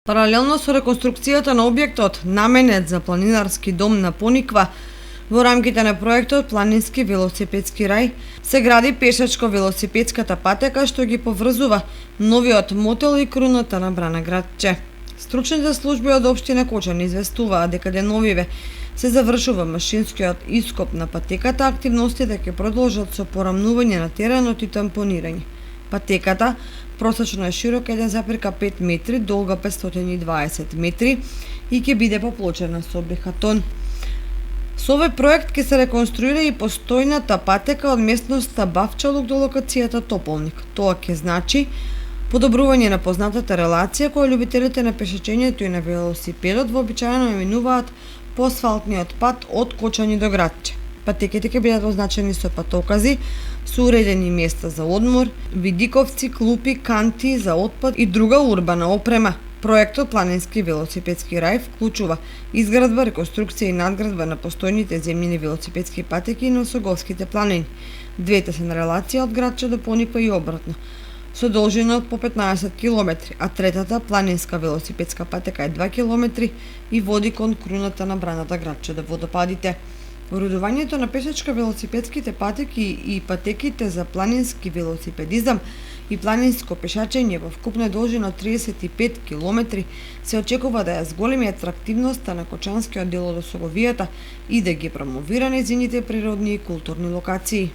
Паралелно со реконструкцијата на објектот, наменет за планинарски дом на Пониква, во рамките на проектот Планински велосипедски рај, се гради пешачко-велосипедската патека што ги поврзува новиот мотел и круната на Брана градче. Стручните служби од општина Кочани известуваат дека деновиве се завршува машинскиот ископ на патеката, активностите ќе продолжат со порамнување на теренот и тампонирање. Патеката просечно е широка 1,5 метри, долга 520 метри и ќе биде поплочена со бехатон. Со овој проект ќе се реконструира и постојната патека од местноста Бавчалук до локацијата Тополник. Тоа ќе значи подобрување на познатата релација која љубителите на пешачењето и на велосипедот вообичаено именуваат по асфалтниот пат од Кочани до градче. Патеките ќе бидат означени со патокази, со уредени места за одмор, видиковци, клупи, канти за отпад и друга урбана опрема. Проектот Планински велосипедски рај вклучува изградба, реконструкција и надградба на постојните земјини велосипедски патеки на Соговските планини. Двете се на релација од градче до Пониква и обратно, со должина од по 15 км, а третата планинска велосипедска патека е 2 км и води кон круната на Браната градче до водопадите. Уредувањето на пешачко-велосипедските патеки и патеките за планински велосипедизам и планинско пешачење во вкупна должина од 35 км се очекува да ја зголеми атрактивноста на кочанскиот дел од Соговијата и да ги промовира нејзините природни и културни локации.